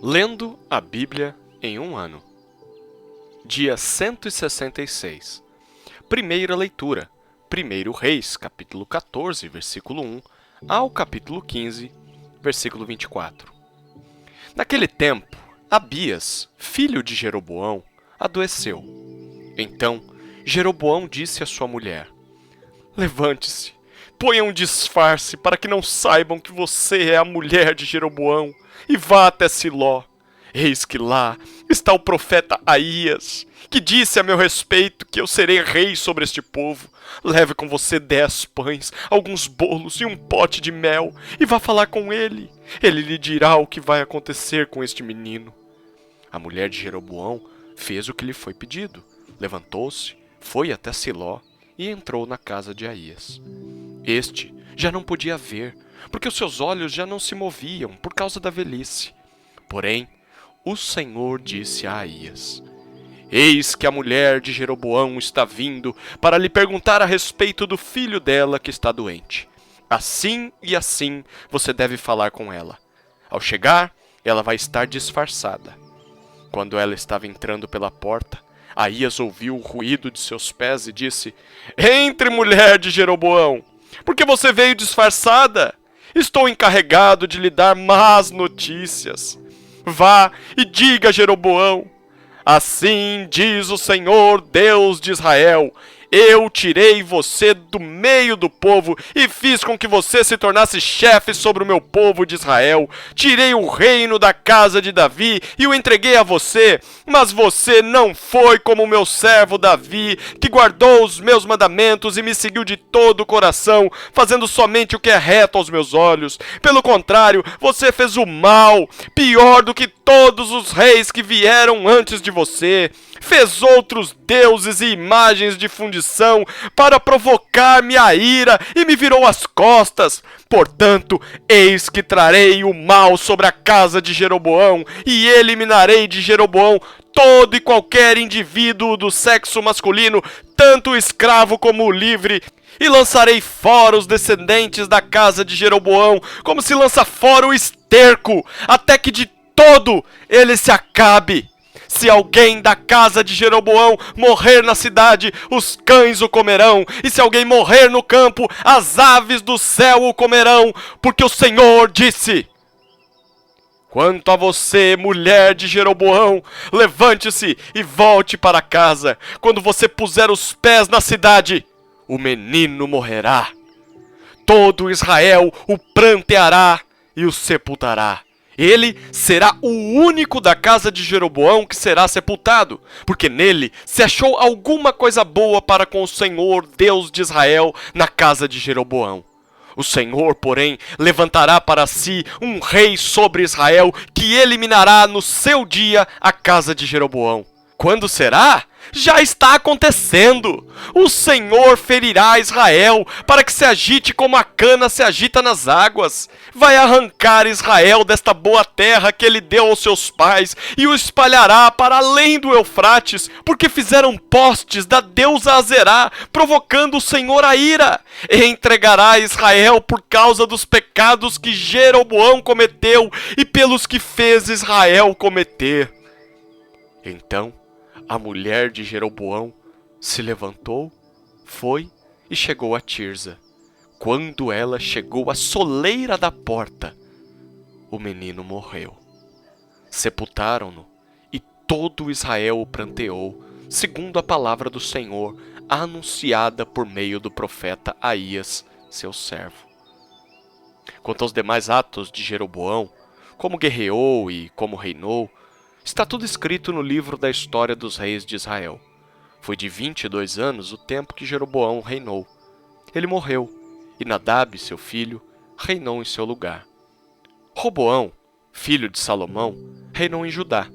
Lendo a Bíblia em um ano. Dia 166. Primeira leitura. 1 Reis, capítulo 14, versículo 1, ao capítulo 15, versículo 24. Naquele tempo, Abias, filho de Jeroboão, adoeceu. Então, Jeroboão disse à sua mulher: Levante-se, ponha um disfarce para que não saibam que você é a mulher de Jeroboão, e vá até Siló. Eis que lá está o profeta Aías, que disse a meu respeito que eu serei rei sobre este povo. Leve com você 10 pães, alguns bolos e um pote de mel, e vá falar com ele. Ele lhe dirá o que vai acontecer com este menino. A mulher de Jeroboão fez o que lhe foi pedido. Levantou-se, foi até Siló e entrou na casa de Aías. Este já não podia ver, porque os seus olhos já não se moviam por causa da velhice. Porém, o Senhor disse a Aías: Eis que a mulher de Jeroboão está vindo para lhe perguntar a respeito do filho dela que está doente. Assim e assim você deve falar com ela. Ao chegar, ela vai estar disfarçada. Quando ela estava entrando pela porta, Aías ouviu o ruído de seus pés e disse: Entre, mulher de Jeroboão, porque você veio disfarçada. Estou encarregado de lhe dar más notícias. Vá e diga a Jeroboão: Assim diz o Senhor, Deus de Israel: Eu tirei você do meio do povo e fiz com que você se tornasse chefe sobre o meu povo de Israel. Tirei o reino da casa de Davi e o entreguei a você, mas você não foi como o meu servo Davi, que guardou os meus mandamentos e me seguiu de todo o coração, fazendo somente o que é reto aos meus olhos. Pelo contrário, você fez o mal, pior do que todos os reis que vieram antes de você. Fez outros deuses e imagens de fundição para provocar-me a ira e me virou as costas. Portanto, eis que trarei o mal sobre a casa de Jeroboão e eliminarei de Jeroboão todo e qualquer indivíduo do sexo masculino, tanto o escravo como o livre, e lançarei fora os descendentes da casa de Jeroboão, como se lança fora o esterco, até que de todo ele se acabe. Se alguém da casa de Jeroboão morrer na cidade, os cães o comerão, e se alguém morrer no campo, as aves do céu o comerão, porque o Senhor disse: Quanto a você, mulher de Jeroboão, levante-se e volte para casa. Quando você puser os pés na cidade, o menino morrerá. Todo Israel o pranteará e o sepultará. Ele será o único da casa de Jeroboão que será sepultado, porque nele se achou alguma coisa boa para com o Senhor, Deus de Israel, na casa de Jeroboão. O Senhor, porém, levantará para si um rei sobre Israel, que eliminará no seu dia a casa de Jeroboão. Quando será? Já está acontecendo! O Senhor ferirá Israel, para que se agite como a cana se agita nas águas. Vai arrancar Israel desta boa terra que ele deu aos seus pais, e o espalhará para além do Eufrates, porque fizeram postes da deusa Azerá, provocando o Senhor a ira. E entregará Israel por causa dos pecados que Jeroboão cometeu, e pelos que fez Israel cometer. Então a mulher de Jeroboão se levantou, foi e chegou a Tirza. Quando ela chegou à soleira da porta, o menino morreu. Sepultaram-no, e todo Israel o pranteou, segundo a palavra do Senhor, anunciada por meio do profeta Aías, seu servo. Quanto aos demais atos de Jeroboão, como guerreou e como reinou, está tudo escrito no livro da história dos reis de Israel. Foi de 22 anos o tempo que Jeroboão reinou. Ele morreu, e Nadab, seu filho, reinou em seu lugar. Roboão, filho de Salomão, reinou em Judá.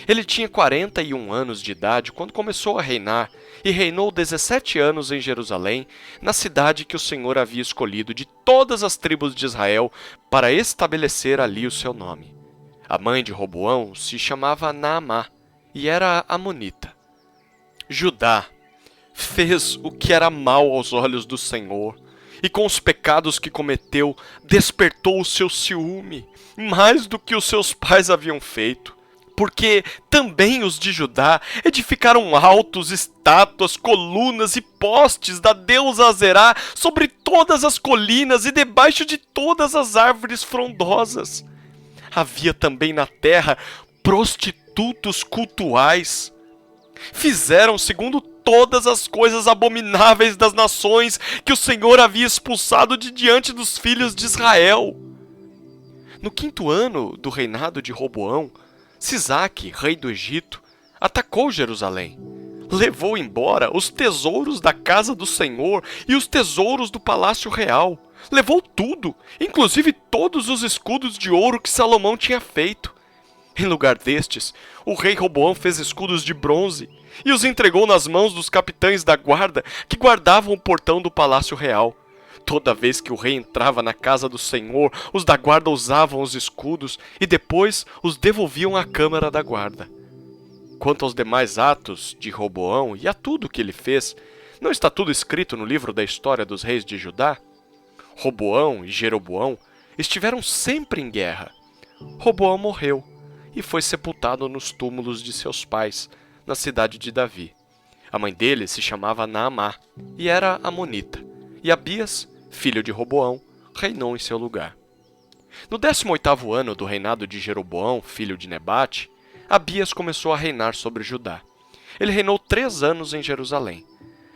Ele tinha 41 anos de idade quando começou a reinar, e reinou 17 anos em Jerusalém, na cidade que o Senhor havia escolhido de todas as tribos de Israel para estabelecer ali o seu nome. A mãe de Roboão se chamava Naamá e era amonita. Judá fez o que era mal aos olhos do Senhor e com os pecados que cometeu, despertou o seu ciúme, mais do que os seus pais haviam feito. Porque também os de Judá edificaram altos, estátuas, colunas e postes da deusa Azerá sobre todas as colinas e debaixo de todas as árvores frondosas. Havia também na terra prostitutos cultuais. Fizeram segundo todas as coisas abomináveis das nações que o Senhor havia expulsado de diante dos filhos de Israel. No 5º ano do reinado de Roboão, Sisaque, rei do Egito, atacou Jerusalém. Levou embora os tesouros da casa do Senhor e os tesouros do palácio real. Levou tudo, inclusive todos os escudos de ouro que Salomão tinha feito. Em lugar destes, o rei Roboão fez escudos de bronze e os entregou nas mãos dos capitães da guarda que guardavam o portão do palácio real. Toda vez que o rei entrava na casa do Senhor, os da guarda usavam os escudos e depois os devolviam à câmara da guarda. Quanto aos demais atos de Roboão e a tudo que ele fez, não está tudo escrito no livro da história dos reis de Judá? Roboão e Jeroboão estiveram sempre em guerra. Roboão morreu e foi sepultado nos túmulos de seus pais, na cidade de Davi. A mãe dele se chamava Naamá e era amonita, e Abias, filho de Roboão, reinou em seu lugar. No 18º ano do reinado de Jeroboão, filho de Nebate, Abias começou a reinar sobre Judá. Ele reinou 3 anos em Jerusalém.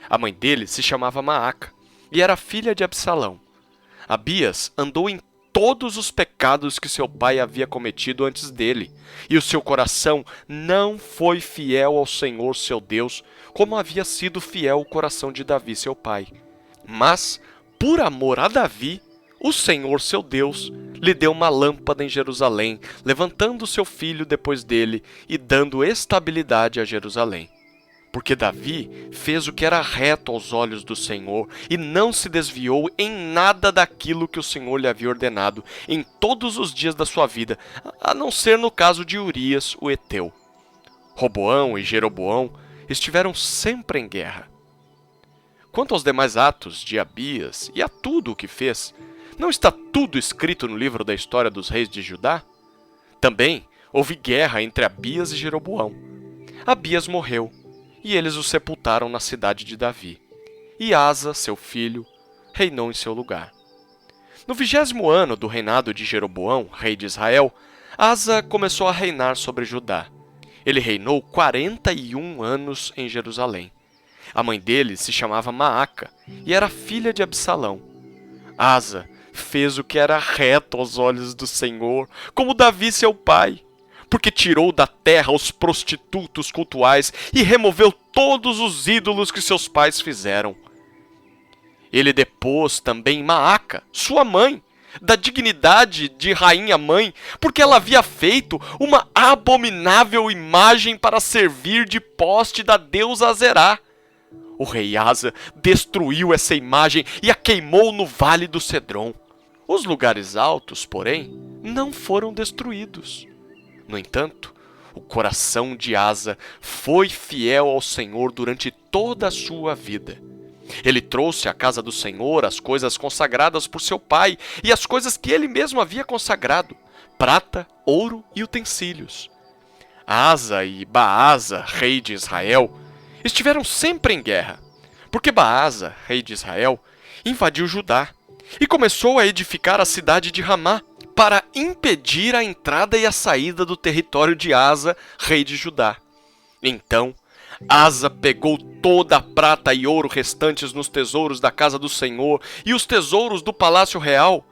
A mãe dele se chamava Maaca e era filha de Absalão. Abias andou em todos os pecados que seu pai havia cometido antes dele, e o seu coração não foi fiel ao Senhor seu Deus, como havia sido fiel o coração de Davi seu pai. Mas, por amor a Davi, o Senhor seu Deus lhe deu uma lâmpada em Jerusalém, levantando seu filho depois dele e dando estabilidade a Jerusalém. Porque Davi fez o que era reto aos olhos do Senhor e não se desviou em nada daquilo que o Senhor lhe havia ordenado em todos os dias da sua vida, a não ser no caso de Urias, o Eteu. Roboão e Jeroboão estiveram sempre em guerra. Quanto aos demais atos de Abias e a tudo o que fez, não está tudo escrito no livro da história dos reis de Judá? Também houve guerra entre Abias e Jeroboão. Abias morreu, e eles o sepultaram na cidade de Davi. E Asa, seu filho, reinou em seu lugar. No 20º ano do reinado de Jeroboão, rei de Israel, Asa começou a reinar sobre Judá. Ele reinou 41 anos em Jerusalém. A mãe dele se chamava Maaca e era filha de Absalão. Asa fez o que era reto aos olhos do Senhor, como Davi seu pai, porque tirou da terra os prostitutos cultuais e removeu todos os ídolos que seus pais fizeram. Ele depôs também Maaca, sua mãe, da dignidade de rainha-mãe, porque ela havia feito uma abominável imagem para servir de poste da deusa Azerá. O rei Asa destruiu essa imagem e a queimou no vale do Cedron. Os lugares altos, porém, não foram destruídos. No entanto, o coração de Asa foi fiel ao Senhor durante toda a sua vida. Ele trouxe à casa do Senhor as coisas consagradas por seu pai e as coisas que ele mesmo havia consagrado, prata, ouro e utensílios. Asa e Baasa, rei de Israel, estiveram sempre em guerra, porque Baasa, rei de Israel, invadiu Judá e começou a edificar a cidade de Ramá para impedir a entrada e a saída do território de Asa, rei de Judá. Então, Asa pegou toda a prata e ouro restantes nos tesouros da casa do Senhor e os tesouros do palácio real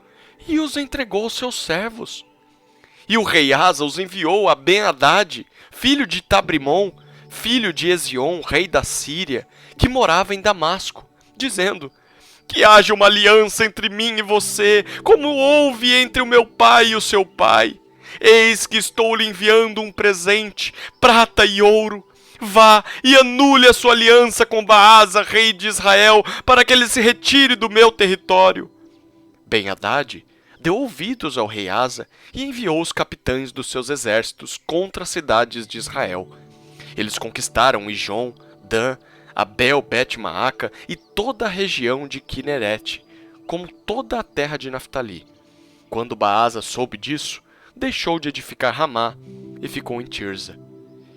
e os entregou aos seus servos. E o rei Asa os enviou a Ben-Hadad, filho de Tabrimon, filho de Ezion, rei da Síria, que morava em Damasco, dizendo: que haja uma aliança entre mim e você, como houve entre o meu pai e o seu pai. Eis que estou lhe enviando um presente, prata e ouro. Vá e anule a sua aliança com Baasa, rei de Israel, para que ele se retire do meu território. Ben-Hadad deu ouvidos ao rei Asa e enviou os capitães dos seus exércitos contra as cidades de Israel. Eles conquistaram Ijon, Dan, Abel Bet-Maaca e toda a região de Quinerete, como toda a terra de Naftali. Quando Baasa soube disso, deixou de edificar Ramá e ficou em Tirza.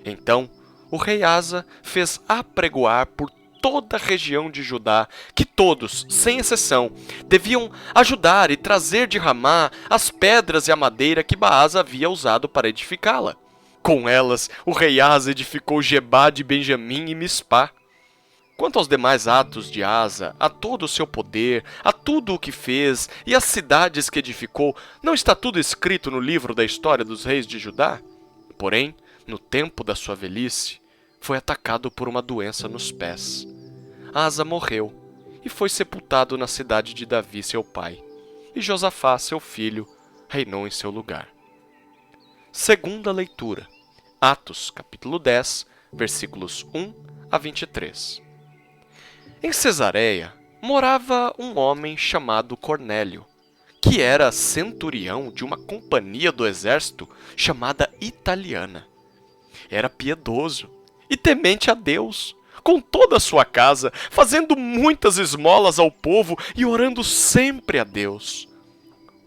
Então, o rei Asa fez apregoar por toda a região de Judá que todos, sem exceção, deviam ajudar e trazer de Ramá as pedras e a madeira que Baasa havia usado para edificá-la. Com elas, o rei Asa edificou Gebá de Benjamim e Mispá. Quanto aos demais atos de Asa, a todo o seu poder, a tudo o que fez e as cidades que edificou, não está tudo escrito no livro da história dos reis de Judá? Porém, no tempo da sua velhice, foi atacado por uma doença nos pés. Asa morreu e foi sepultado na cidade de Davi, seu pai, e Josafá, seu filho, reinou em seu lugar. Segunda leitura. Atos, capítulo 10, versículos 1 a 23. Em Cesareia morava um homem chamado Cornélio, que era centurião de uma companhia do exército chamada Italiana. Era piedoso e temente a Deus, com toda a sua casa, fazendo muitas esmolas ao povo e orando sempre a Deus.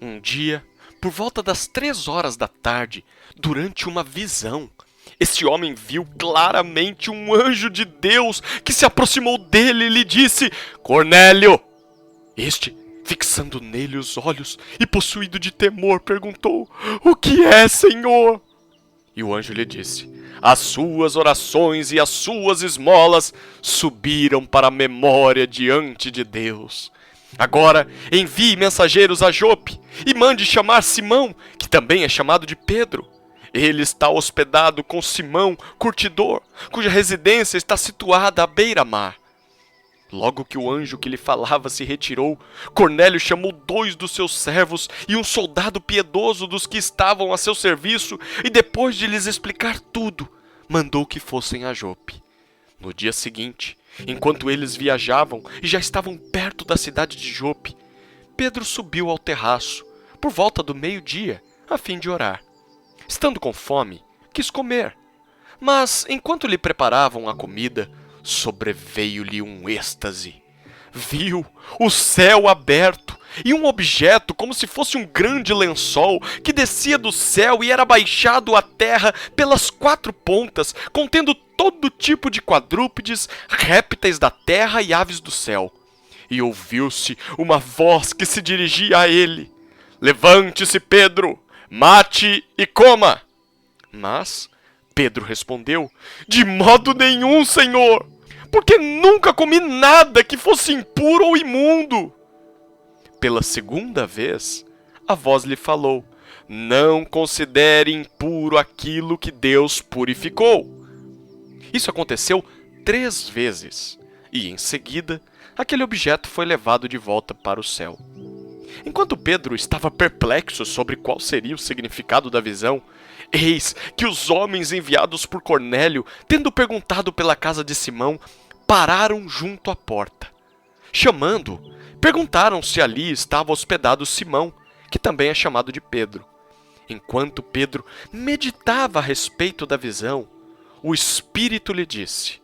Um dia, por volta das 3 horas da tarde, durante uma visão, esse homem viu claramente um anjo de Deus que se aproximou dele e lhe disse: Cornélio! Este, fixando nele os olhos e possuído de temor, perguntou: O que é, Senhor? E o anjo lhe disse: As suas orações e as suas esmolas subiram para a memória diante de Deus. Agora envie mensageiros a Jope e mande chamar Simão, que também é chamado de Pedro. Ele está hospedado com Simão, curtidor, cuja residência está situada à beira-mar. Logo que o anjo que lhe falava se retirou, Cornélio chamou 2 dos seus servos e um soldado piedoso dos que estavam a seu serviço, e depois de lhes explicar tudo, mandou que fossem a Jope. No dia seguinte, enquanto eles viajavam e já estavam perto da cidade de Jope, Pedro subiu ao terraço, por volta do meio-dia, a fim de orar. Estando com fome, quis comer, mas enquanto lhe preparavam a comida, sobreveio-lhe um êxtase. Viu o céu aberto e um objeto como se fosse um grande lençol que descia do céu e era baixado à terra pelas 4 pontas, contendo todo tipo de quadrúpedes, répteis da terra e aves do céu. E ouviu-se uma voz que se dirigia a ele: Levante-se, Pedro! Mate e coma! Mas Pedro respondeu: De modo nenhum, Senhor, porque nunca comi nada que fosse impuro ou imundo. Pela segunda vez, a voz lhe falou: Não considere impuro aquilo que Deus purificou. Isso aconteceu 3 vezes, e em seguida, aquele objeto foi levado de volta para o céu. Enquanto Pedro estava perplexo sobre qual seria o significado da visão, eis que os homens enviados por Cornélio, tendo perguntado pela casa de Simão, pararam junto à porta. Chamando-o, perguntaram se ali estava hospedado Simão, que também é chamado de Pedro. Enquanto Pedro meditava a respeito da visão, o Espírito lhe disse: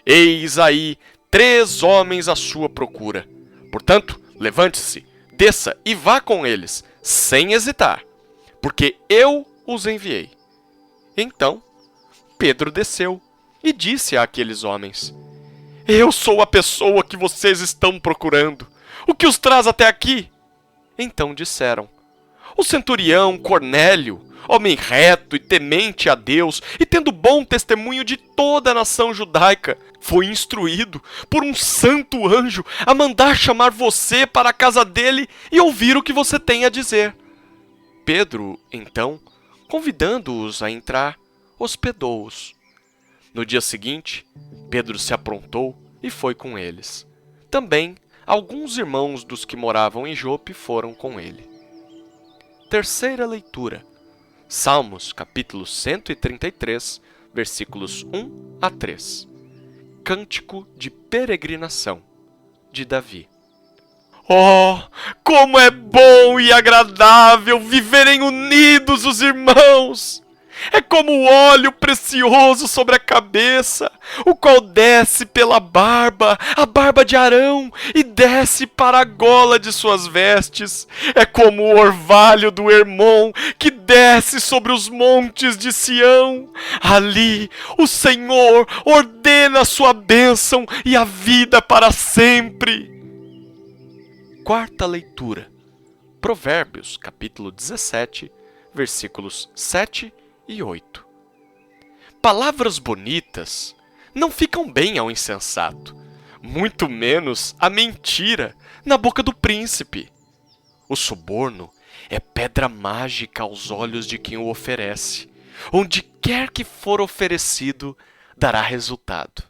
Eis aí 3 homens à sua procura. Portanto, levante-se, desça e vá com eles, sem hesitar, porque eu os enviei. Então, Pedro desceu e disse àqueles homens: Eu sou a pessoa que vocês estão procurando. O que os traz até aqui? Então disseram: O centurião Cornélio, homem reto e temente a Deus, e tendo bom testemunho de toda a nação judaica, foi instruído por um santo anjo a mandar chamar você para a casa dele e ouvir o que você tem a dizer. Pedro, então, convidando-os a entrar, hospedou-os. No dia seguinte, Pedro se aprontou e foi com eles. Também, alguns irmãos dos que moravam em Jope foram com ele. Terceira leitura. Salmos, capítulo 133, versículos 1 a 3. Cântico de peregrinação, de Davi. Oh, como é bom e agradável viverem unidos os irmãos! É como o óleo precioso sobre a cabeça, o qual desce pela barba, a barba de Arão, e desce para a gola de suas vestes. É como o orvalho do Hermon, que desce sobre os montes de Sião. Ali o Senhor ordena a sua bênção e a vida para sempre. Quarta leitura. Provérbios, capítulo 17, versículos 7 e 8. Palavras bonitas não ficam bem ao insensato, muito menos a mentira na boca do príncipe. O suborno é pedra mágica aos olhos de quem o oferece. Onde quer que for oferecido, dará resultado.